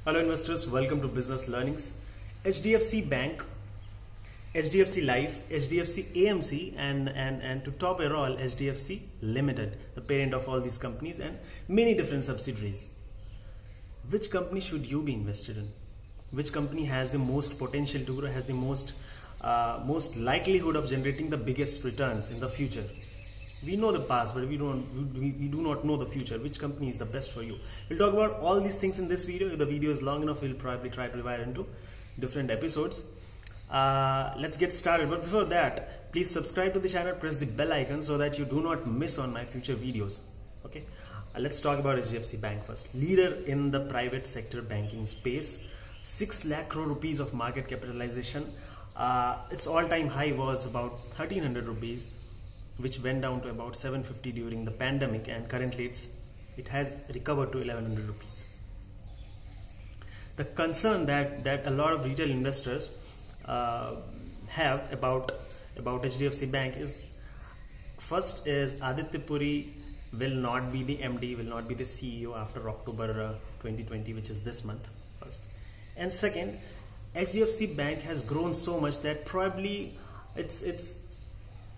Hello investors, welcome to Business Learnings. HDFC Bank, HDFC Life, HDFC AMC and to top it all, HDFC Limited, the parent of all these companies and many different subsidiaries. Which company should you be invested in? Which company has the most potential to grow, has the most likelihood of generating the biggest returns in the future? We know the past, but we do not know the future. Which company is the best for you? We'll talk about all these things in this video. If the video is long enough, we'll probably try to divide into different episodes. Let's get started. But before that, please subscribe to the channel, press the bell icon so that you do not miss on my future videos. Okay, let's talk about HDFC Bank first. Leader in the private sector banking space, 6 lakh crore rupees of market capitalization. Its all-time high was about 1300 rupees. Which went down to about 750 during the pandemic, and currently it has recovered to 1100 rupees. The concern that a lot of retail investors have about HDFC Bank is, first is Aditya Puri will not be the MD, will not be the CEO after October 2020, which is this month, first. And second, HDFC Bank has grown so much that probably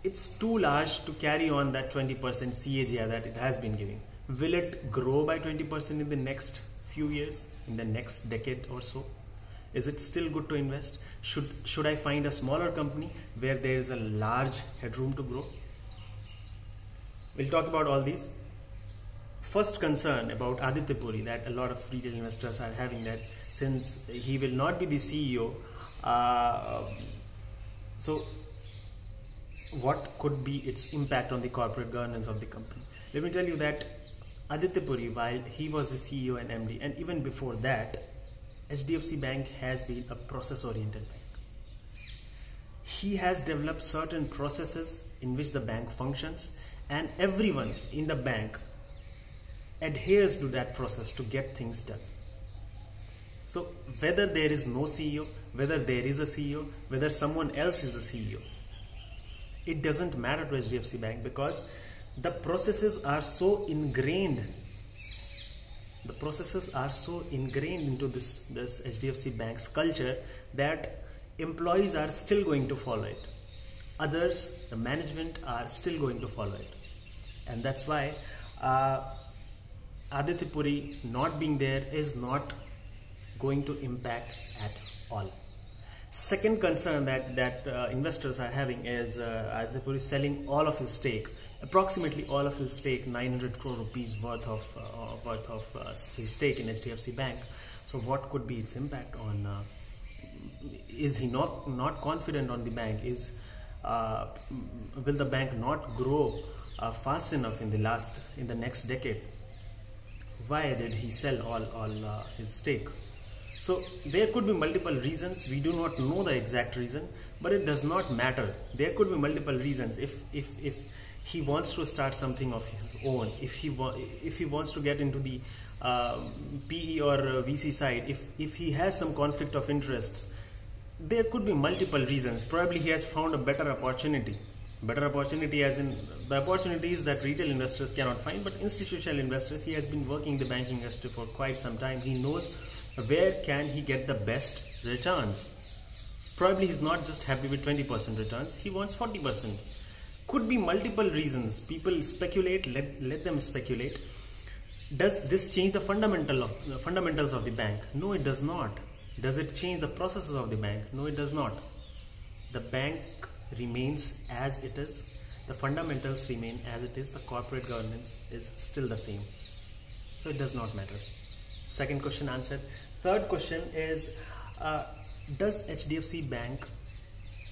it's too large to carry on that 20% CAGR that it has been giving. Will it grow by 20% in the next few years, in the next decade or so? Is it still good to invest? Should I find a smaller company where there is a large headroom to grow? We'll talk about all these. First concern about Aditya Puri that a lot of retail investors are having, that since he will not be the CEO, so what could be its impact on the corporate governance of the company? Let me tell you that Aditya Puri, while he was the CEO and MD, and even before that, HDFC Bank has been a process-oriented bank. He has developed certain processes in which the bank functions, and everyone in the bank adheres to that process to get things done. So whether there is no CEO, whether there is a CEO, whether someone else is the CEO, it doesn't matter to HDFC Bank, because the processes are so ingrained. The processes are so ingrained into this HDFC Bank's culture that employees are still going to follow it. Others, the management, are still going to follow it. And that's why Aditya Puri not being there is not going to impact at all. Second concern that investors are having is Aditya Puri selling all of his stake, approximately all of his stake, 900 crore rupees worth of his stake in HDFC Bank. So what could be its impact on? Is he not confident on the bank? Will the bank not grow fast enough in the next decade? Why did he sell all his stake? So there could be multiple reasons. We do not know the exact reason, but it does not matter. There could be multiple reasons. If he wants to start something of his own, if he wants to get into the PE or VC side, if he has some conflict of interests, there could be multiple reasons. Probably he has found a better opportunity. Better opportunity as in the opportunities that retail investors cannot find, but institutional investors. He has been working in the banking industry for quite some time. He knows where can he get the best returns. Probably he's not just happy with 20% returns, he wants 40%. Could be multiple reasons. People speculate, let them speculate. Does this change the fundamentals of the bank? No, it does not. Does it change the processes of the bank? No, it does not. The bank remains as it is. The fundamentals remain as it is. The corporate governance is still the same. So it does not matter. Second question answered. Third question is, does HDFC Bank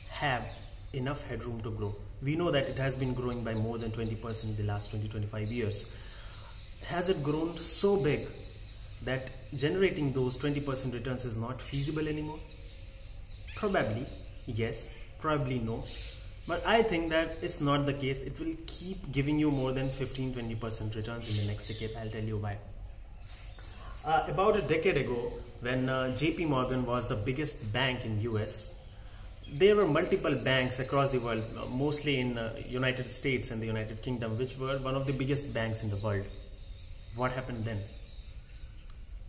have enough headroom to grow? We know that it has been growing by more than 20% in the last 20-25 years. Has it grown so big that generating those 20% returns is not feasible anymore? Probably yes, probably no. But I think that it's not the case. It will keep giving you more than 15-20% returns in the next decade. I'll tell you why. About a decade ago, when JP Morgan was the biggest bank in US, there were multiple banks across the world, mostly in United States and the United Kingdom, which were one of the biggest banks in the world. What happened then?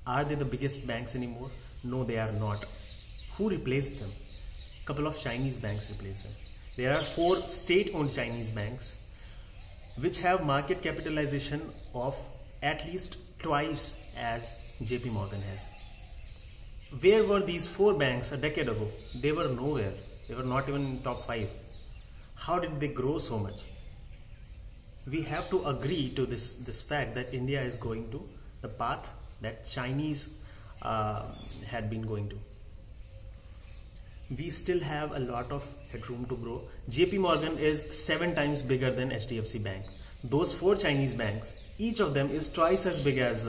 Are they the biggest banks anymore? No, they are not. Who replaced them? Couple of Chinese banks replaced them. There are 4 state-owned Chinese banks which have market capitalization of at least twice as JP Morgan has. Where were these 4 banks a decade ago? They were nowhere. They were not even in top 5. How did they grow so much? We have to agree to this fact that India is going to the path that Chinese had been going to. We still have a lot of headroom to grow. JP Morgan is 7 times bigger than HDFC Bank. Those 4 Chinese banks, each of them is twice as big as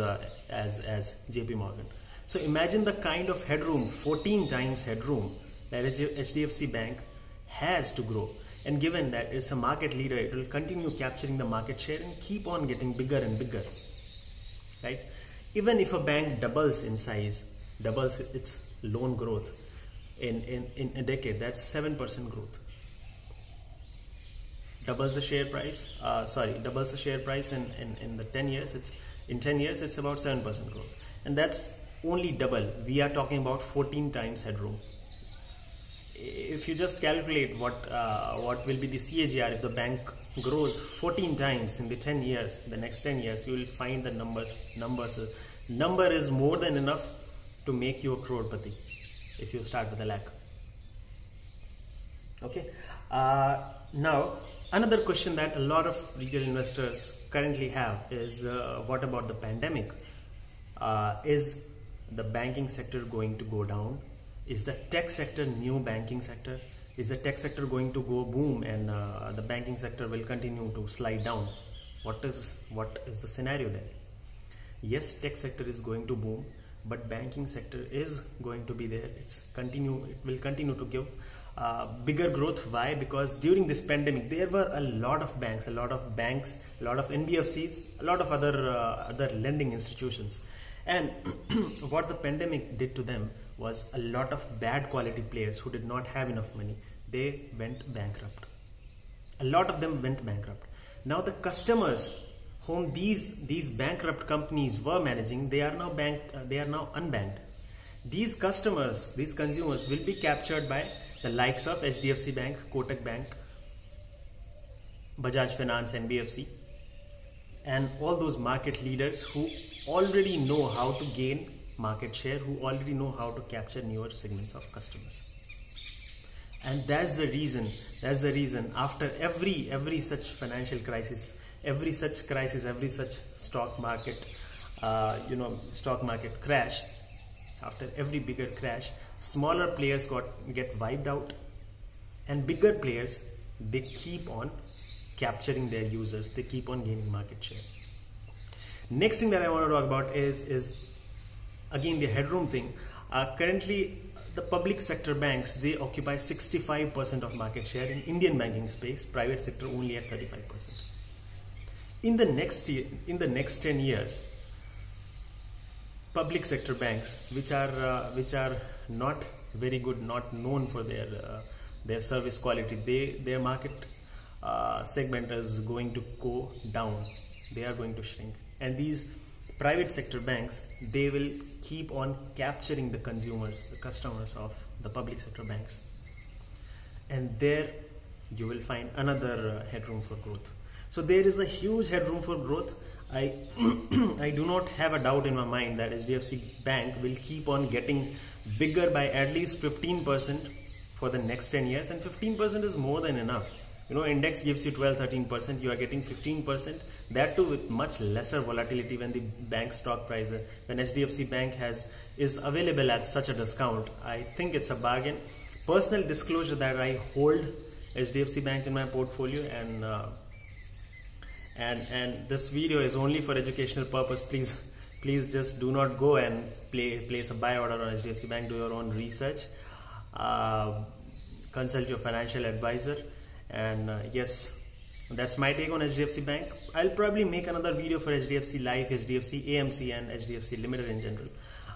JP Morgan. So imagine the kind of headroom, 14 times headroom, that HDFC Bank has to grow. And given that it's a market leader, it will continue capturing the market share and keep on getting bigger and bigger, right? Even if a bank doubles in size, doubles its loan growth in a decade, that's 7% growth. Doubles the share price, doubles the share price in the 10 years, in 10 years it's about 7% growth. And that's only double. We are talking about 14 times headroom. If you just calculate what will be the CAGR if the bank grows 14 times in the 10 years, the next 10 years, you will find the number is more than enough to make you a crorepati if you start with a lakh. Okay. Now, another question that a lot of retail investors currently have is what about the pandemic? Is the banking sector going to go down? Is the tech sector new banking sector? Is the tech sector going to go boom and the banking sector will continue to slide down? What is the scenario there? Yes, tech sector is going to boom, but banking sector is going to be there. It will continue to give bigger growth. Why? Because during this pandemic, there were a lot of banks, a lot of NBFCs, a lot of other lending institutions. And what the pandemic did to them was a lot of bad quality players who did not have enough money. They went bankrupt. A lot of them went bankrupt. Now the customers whom these bankrupt companies were managing, they are now unbanked. These customers, these consumers will be captured by the likes of HDFC Bank, Kotak Bank, Bajaj Finance, NBFC, and all those market leaders who already know how to gain market share, who already know how to capture newer segments of customers. And that's the reason after every such financial crisis, every such stock market crash, after every bigger crash, smaller players get wiped out, and bigger players, they keep on capturing their users, they keep on gaining market share. Next thing that I want to talk about is again the headroom thing. Currently, the public sector banks, they occupy 65% of market share in Indian banking space, private sector only at 35%. In the next 10 years, public sector banks, which are not very good, not known for their service quality, their market segment is going to go down. They are going to shrink, and these private sector banks, they will keep on capturing the consumers, the customers of the public sector banks, and there you will find another headroom for growth. So there is a huge headroom for growth. I do not have a doubt in my mind that HDFC Bank will keep on getting bigger by at least 15% for the next 10 years, and 15% is more than enough. You know, index gives you 12-13%, you are getting 15%, that too with much lesser volatility when the bank stock price, when HDFC Bank is available at such a discount. I think it's a bargain. Personal disclosure that I hold HDFC Bank in my portfolio, and this video is only for educational purpose. Please just do not go and place a buy order on HDFC Bank. Do your own research, consult your financial advisor. And yes, that's my take on HDFC Bank. I'll probably make another video for HDFC Life, HDFC AMC, and HDFC Limited in general.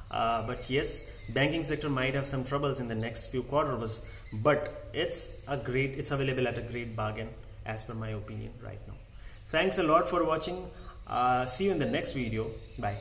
But yes, banking sector might have some troubles in the next few quarters, but it's available at a great bargain as per my opinion right now. Thanks a lot for watching. See you in the next video. Bye.